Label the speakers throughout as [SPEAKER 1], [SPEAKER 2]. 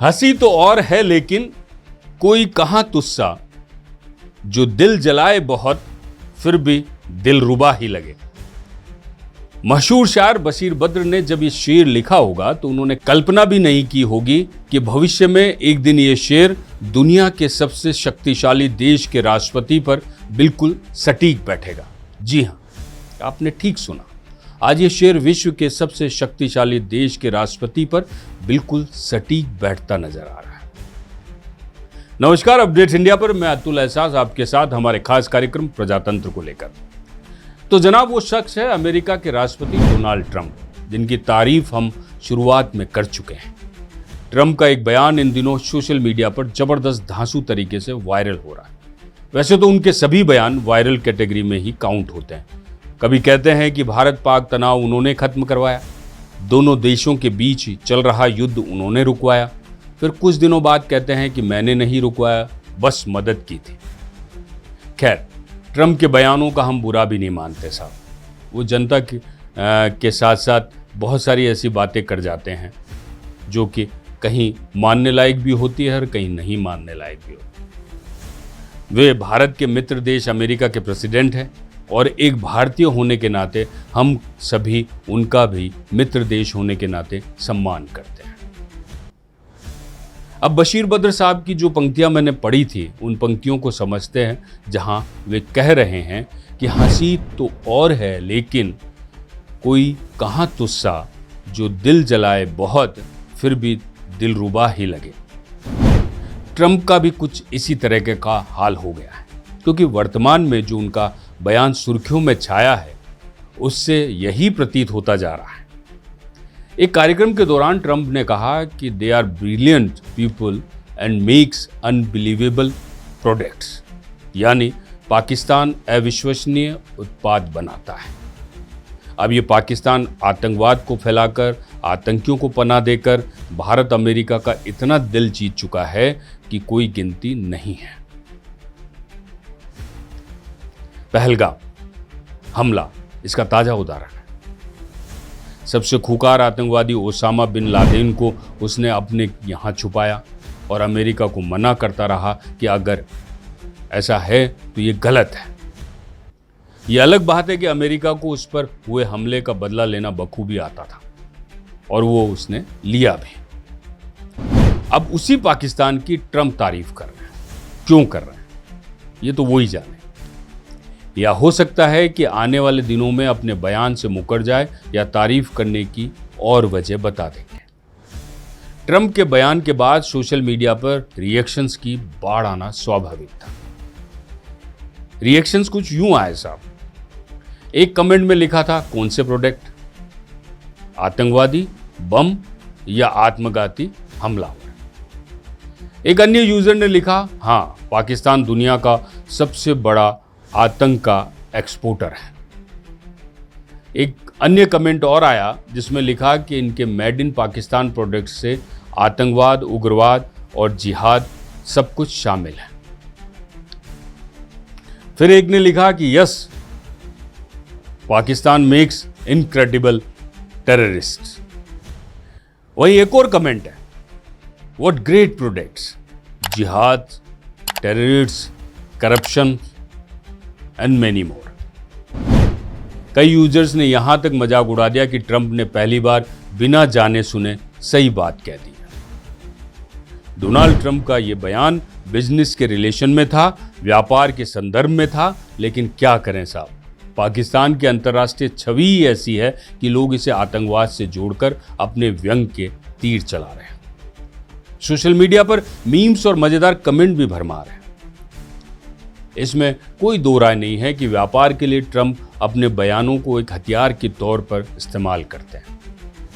[SPEAKER 1] हंसी तो और है लेकिन कोई कहां तुस्सा, जो दिल जलाए बहुत फिर भी दिलरुबा ही लगे। मशहूर शायर बशीर बद्र ने जब ये शेर लिखा होगा तो उन्होंने कल्पना भी नहीं की होगी कि भविष्य में एक दिन ये शेर दुनिया के सबसे शक्तिशाली देश के राष्ट्रपति पर बिल्कुल सटीक बैठेगा। जी हां, आपने ठीक सुना, आज ये शेर विश्व के सबसे शक्तिशाली देश के राष्ट्रपति पर बिल्कुल सटीक बैठता नजर आ रहा है। नमस्कार, अपडेट इंडिया पर मैं अतुल एहसास आपके साथ हमारे खास कार्यक्रम प्रजातंत्र को लेकर। तो जनाब, वो शख्स है अमेरिका के राष्ट्रपति डोनाल्ड ट्रंप, जिनकी तारीफ हम शुरुआत में कर चुके हैं। ट्रंप का एक बयान इन दिनों सोशल मीडिया पर जबरदस्त धांसू तरीके से वायरल हो रहा है। वैसे तो उनके सभी बयान वायरल कैटेगरी में ही काउंट होते हैं। कभी कहते हैं कि भारत पाक तनाव उन्होंने खत्म करवाया, दोनों देशों के बीच चल रहा युद्ध उन्होंने रुकवाया, फिर कुछ दिनों बाद कहते हैं कि मैंने नहीं रुकवाया, बस मदद की थी। खैर, ट्रंप के बयानों का हम बुरा भी नहीं मानते साहब। वो जनता के साथ साथ बहुत सारी ऐसी बातें कर जाते हैं जो कि कहीं मानने लायक भी होती है और कहीं नहीं मानने लायक भी होती है। वे भारत के मित्र देश अमेरिका के प्रेसिडेंट हैं और एक भारतीय होने के नाते हम सभी उनका भी मित्र देश होने के नाते सम्मान करते हैं। अब बशीर बद्र साहब की जो पंक्तियां मैंने पढ़ी थी, उन पंक्तियों को समझते हैं, जहां वे कह रहे हैं कि हंसी तो और है लेकिन कोई कहां तुस्सा, जो दिल जलाए बहुत फिर भी दिलरुबा ही लगे। ट्रंप का भी कुछ इसी तरह का हाल हो गया है, क्योंकि वर्तमान में जो उनका बयान सुर्खियों में छाया है उससे यही प्रतीत होता जा रहा है। एक कार्यक्रम के दौरान ट्रंप ने कहा कि they are brilliant people and makes unbelievable products, यानी पाकिस्तान अविश्वसनीय उत्पाद बनाता है। अब ये पाकिस्तान आतंकवाद को फैलाकर, आतंकियों को पनाह देकर भारत अमेरिका का इतना दिल जीत चुका है कि कोई गिनती नहीं है। पहलगाम हमला इसका ताजा उदाहरण है। सबसे खूंखार आतंकवादी ओसामा बिन लादेन को उसने अपने यहाँ छुपाया और अमेरिका को मना करता रहा कि अगर ऐसा है तो ये गलत है। ये अलग बात है कि अमेरिका को उस पर हुए हमले का बदला लेना बखूबी आता था और वो उसने लिया भी। अब उसी पाकिस्तान की ट्रंप तारीफ कर रहे हैं। क्यों कर रहे हैं ये तो वो ही जाने। या हो सकता है कि आने वाले दिनों में अपने बयान से मुकर जाए या तारीफ करने की और वजह बता देंगे। ट्रंप के बयान के बाद सोशल मीडिया पर रिएक्शंस की बाढ़ आना स्वाभाविक था। रिएक्शंस कुछ यूं आए साहब। एक कमेंट में लिखा था, कौन से प्रोडक्ट, आतंकवादी बम या आत्मघाती हमला हुआ। एक अन्य यूजर ने लिखा, हाँ, पाकिस्तान दुनिया का सबसे बड़ा आतंक का एक्सपोर्टर है। एक अन्य कमेंट और आया जिसमें लिखा कि इनके मेड इन पाकिस्तान प्रोडक्ट्स से आतंकवाद, उग्रवाद और जिहाद सब कुछ शामिल है। फिर एक ने लिखा कि yes, Pakistan makes incredible terrorists. वही एक और कमेंट है, व्हाट ग्रेट प्रोडक्ट्स, जिहाद, terrorist, corruption and many more. कई यूजर्स ने यहां तक मजाक उड़ा दिया कि ट्रंप ने पहली बार बिना जाने सुने सही बात कह दी। डोनाल्ड ट्रंप का यह बयान बिजनेस के रिलेशन में था, व्यापार के संदर्भ में था, लेकिन क्या करें साहब, पाकिस्तान की अंतर्राष्ट्रीय छवि ही ऐसी है कि लोग इसे आतंकवाद से जोड़कर अपने व्यंग के तीर चला रहे हैं। सोशल मीडिया पर मीम्स और मजेदार कमेंट भी भरमार है। इसमें कोई दो राय नहीं है कि व्यापार के लिए ट्रंप अपने बयानों को एक हथियार के तौर पर इस्तेमाल करते हैं।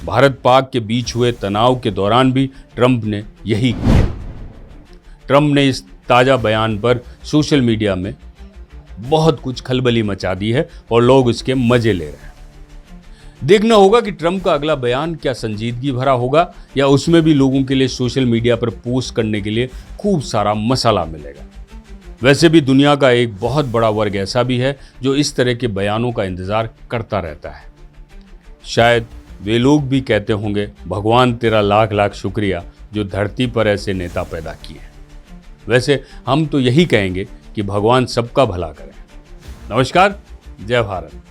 [SPEAKER 1] भारत पाक के बीच हुए तनाव के दौरान भी ट्रंप ने यही किया। ट्रंप ने इस ताज़ा बयान पर सोशल मीडिया में बहुत कुछ खलबली मचा दी है और लोग इसके मजे ले रहे हैं। देखना होगा कि ट्रंप का अगला बयान क्या संजीदगी भरा होगा या उसमें भी लोगों के लिए सोशल मीडिया पर पोस्ट करने के लिए खूब सारा मसाला मिलेगा। वैसे भी दुनिया का एक बहुत बड़ा वर्ग ऐसा भी है जो इस तरह के बयानों का इंतजार करता रहता है। शायद वे लोग भी कहते होंगे, भगवान तेरा लाख लाख शुक्रिया जो धरती पर ऐसे नेता पैदा किए हैं। वैसे हम तो यही कहेंगे कि भगवान सबका भला करें। नमस्कार, जय भारत।